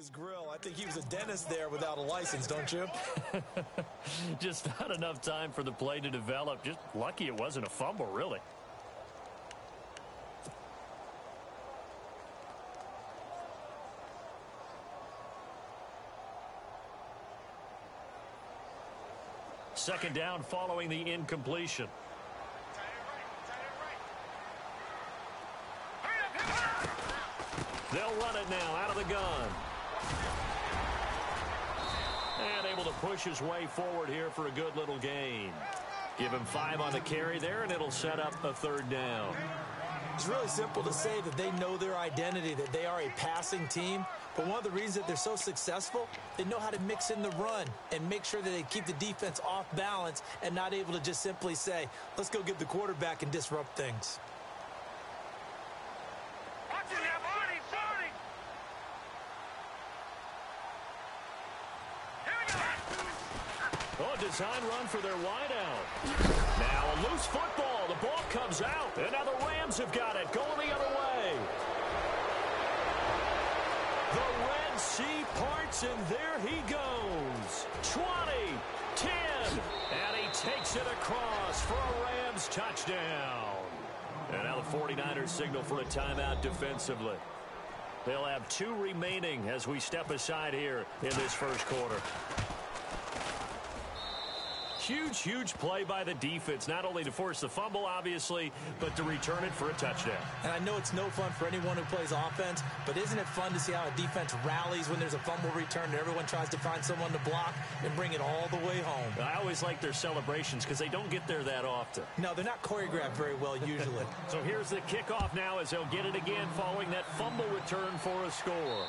his grill. I think he was a dentist there without a license, don't you? Just not enough time for the play to develop. Just lucky it wasn't a fumble, really. Second down following the incompletion. They'll run it now out of the gun. And able to push his way forward here for a good little gain. Give him 5 on the carry there, and it'll set up a third down. It's really simple to say that they know their identity, that they are a passing team. But one of the reasons that they're so successful, they know how to mix in the run and make sure that they keep the defense off balance and not able to just simply say, let's go get the quarterback and disrupt things. Oh, design run for their wideout. Now a loose football. The ball comes out. And now the Rams have got it. Going the other way. The Red Sea parts, and there he goes. 20, 10, and he takes it across for a Rams touchdown. And now the 49ers signal for a timeout defensively. They'll have 2 remaining as we step aside here in this first quarter. Huge play by the defense, not only to force the fumble, obviously, but to return it for a touchdown. And I know it's no fun for anyone who plays offense, but isn't it fun to see how a defense rallies when there's a fumble return and everyone tries to find someone to block and bring it all the way home? I always like their celebrations because they don't get there that often. No, they're not choreographed very well usually. So here's the kickoff now as they'll get it again following that fumble return for a score.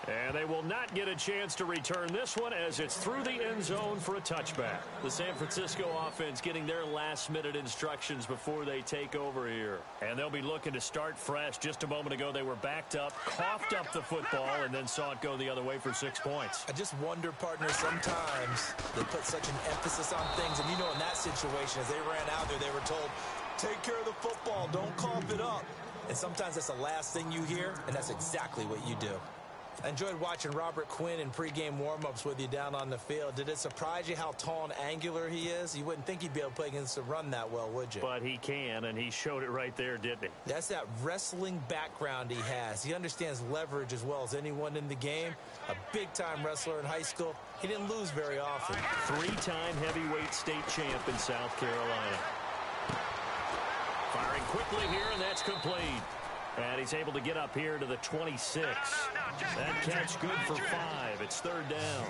And they will not get a chance to return this one as it's through the end zone for a touchback. The San Francisco offense getting their last-minute instructions before they take over here. And they'll be looking to start fresh. Just a moment ago, they were backed up, coughed up the football, and then saw it go the other way for 6 points. I just wonder, partner, sometimes they put such an emphasis on things. And, you know, in that situation, as they ran out there, they were told, take care of the football, don't cough it up. And sometimes that's the last thing you hear, and that's exactly what you do. I enjoyed watching Robert Quinn in pregame warm-ups with you down on the field. Did it surprise you how tall and angular he is? You wouldn't think he'd be able to play against the run that well, would you? But he can, and he showed it right there, didn't he? That's that wrestling background he has. He understands leverage as well as anyone in the game. A big-time wrestler in high school. He didn't lose very often. 3-time heavyweight state champ in South Carolina. Firing quickly here, and that's complete. And he's able to get up here to the 26. That catch good for 5. It's third down.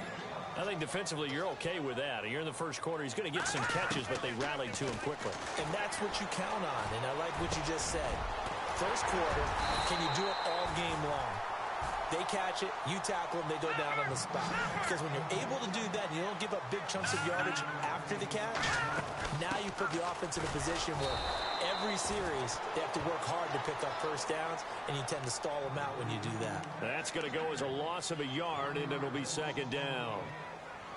I think defensively you're okay with that. You're in the first quarter. He's going to get some catches, but they rallied to him quickly. And that's what you count on, and I like what you just said. First quarter, can you do it all game long? They catch it, you tackle them, they go down on the spot. Because when you're able to do that, you don't give up big chunks of yardage after the catch, now you put the offense in a position where every series they have to work hard to pick up first downs, and you tend to stall them out when you do that. That's going to go as a loss of a yard, and it'll be second down.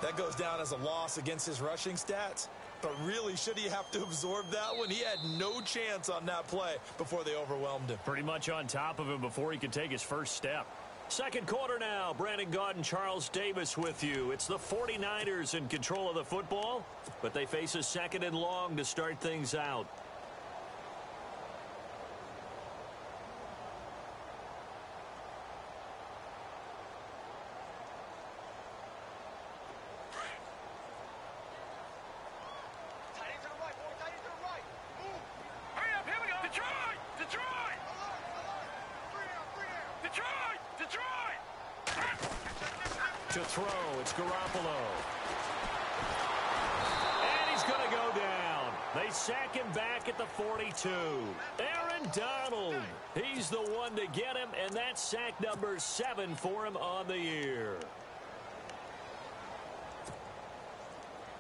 That goes down as a loss against his rushing stats. But really, should he have to absorb that one? He had no chance on that play before they overwhelmed him. Pretty much on top of him before he could take his first step. Second quarter now. Brandon Gaudin and Charles Davis with you. It's the 49ers in control of the football, but they face a second and long to start things out. To throw, it's Garoppolo. And he's going to go down. They sack him back at the 42. Aaron Donald, he's the one to get him, and that's sack number 7 for him on the year.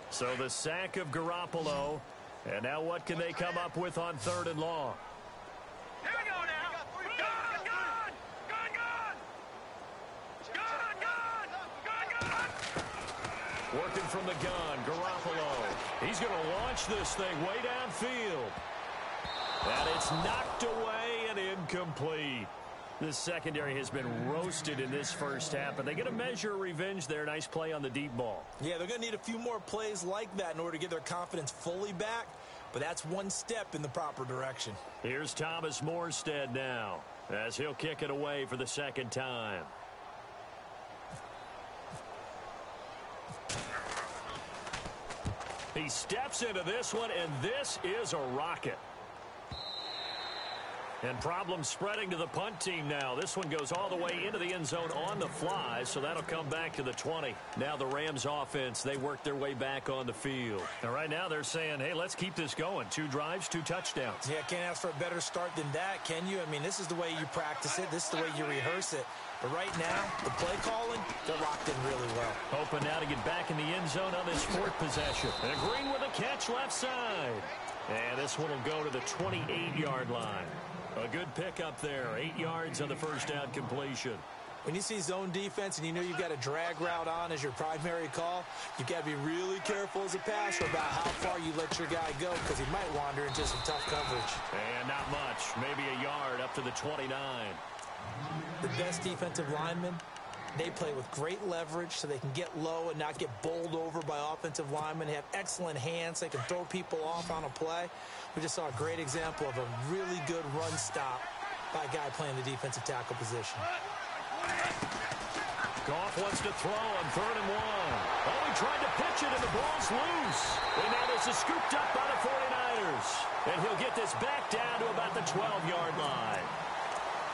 So the sack of Garoppolo, and now what can they come up with on third and long? Working from the gun, Garoppolo. He's going to launch this thing way downfield. And it's knocked away and incomplete. This secondary has been roasted in this first half, but they get a measure of revenge there. Nice play on the deep ball. Yeah, they're going to need a few more plays like that in order to get their confidence fully back, but that's one step in the proper direction. Here's Thomas Morstead now, as he'll kick it away for the second time. He steps into this one, and this is a rocket. And problems spreading to the punt team now. This one goes all the way into the end zone on the fly, so that'll come back to the 20. Now the Rams offense, they work their way back on the field. And right now they're saying, hey, let's keep this going. 2 drives, 2 touchdowns. Yeah, can't ask for a better start than that, can you? I mean, this is the way you practice it. This is the way you rehearse it. But right now, the play calling, they're locked in really well. Hoping now to get back in the end zone on this 4th possession. And Green with a catch left side. And this one will go to the 28-yard line. A good pickup there. 8 yards on the first down completion. When you see zone defense and you know you've got a drag route on as your primary call, you've got to be really careful as a passer about how far you let your guy go because he might wander into some tough coverage. And not much. Maybe a yard up to the 29. The best defensive linemen, they play with great leverage so they can get low and not get bowled over by offensive linemen. They have excellent hands. They can throw people off on a play. We just saw a great example of a really good run stop by a guy playing the defensive tackle position. Goff wants to throw on 3rd and 1. Oh, he tried to pitch it, and the ball's loose. And now this is scooped up by the 49ers. And he'll get this back down to about the 12-yard line.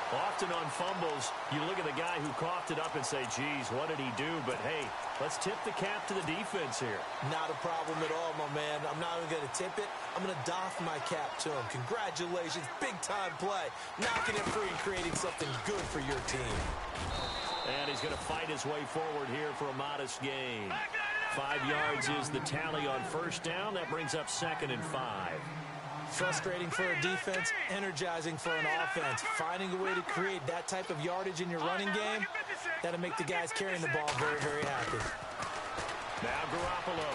Often on fumbles, you look at the guy who coughed it up and say, geez, what did he do? But, hey, let's tip the cap to the defense here. Not a problem at all, my man. I'm not even going to tip it. I'm going to doff my cap to him. Congratulations. Big-time play. Knocking it free and creating something good for your team. And he's going to fight his way forward here for a modest gain. 5 yards is the tally on first down. That brings up 2nd and 5. Frustrating for a defense, energizing for an offense. Finding a way to create that type of yardage in your running game, that'll make the guys carrying the ball very, very happy. Now Garoppolo,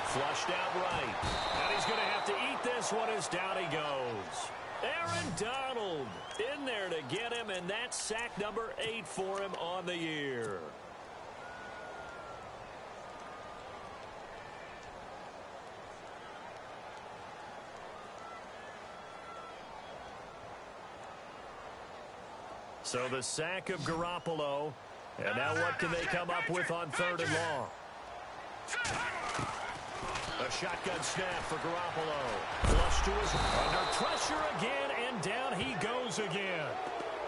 flushed out right. And he's going to have to eat this one as down he goes. Aaron Donald in there to get him, and that's sack number 8 for him on the year. So the sack of Garoppolo. And now what can they come up with on 3rd and long? A shotgun snap for Garoppolo. Flush to his under pressure again, and down he goes again.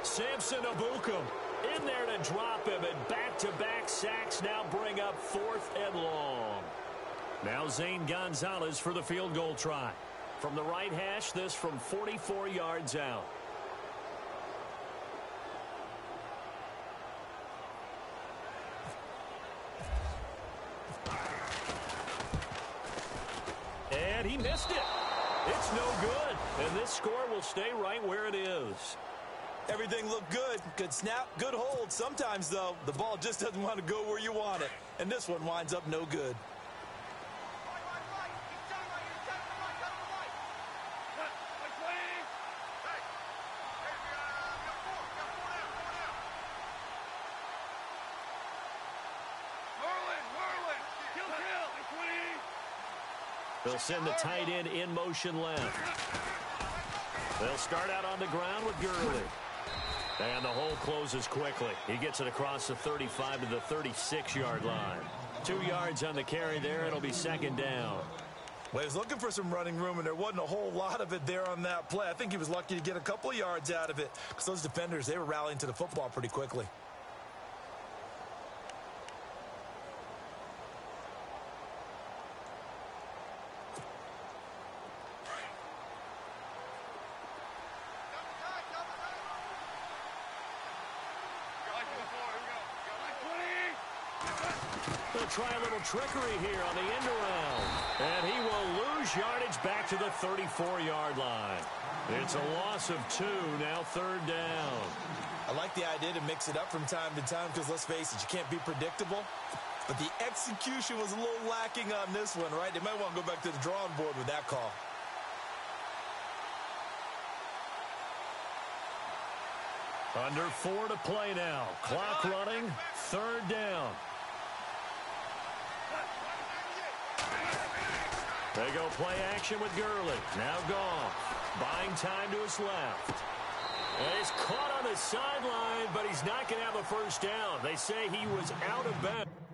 Samson Abukum in there to drop him, and back-to-back sacks now bring up 4th and long. Now Zane Gonzalez for the field goal try. From the right hash, this from 44 yards out. And he missed it. It's no good. And this score will stay right where it is. Everything looked good. Good snap, good hold. Sometimes, though, the ball just doesn't want to go where you want it. And this one winds up no good. They'll send the tight end in motion left. They'll start out on the ground with Gurley. And the hole closes quickly. He gets it across the 35 to the 36-yard line. 2 yards on the carry there. It'll be 2nd down. Well, he was looking for some running room, and there wasn't a whole lot of it there on that play. I think he was lucky to get a couple of yards out of it because those defenders, they were rallying to the football pretty quickly. They'll try a little trickery here on the end around. And he will lose yardage back to the 34-yard line. It's a loss of 2, now 3rd down. I like the idea to mix it up from time to time because, let's face it, you can't be predictable. But the execution was a little lacking on this one, right? They might want to go back to the drawing board with that call. Under 4 to play now. Clock running. 3rd down. They go play action with Gurley. Now gone. Buying time to his left. And he's caught on the sideline, but he's not going to have a first down. They say he was out of bounds.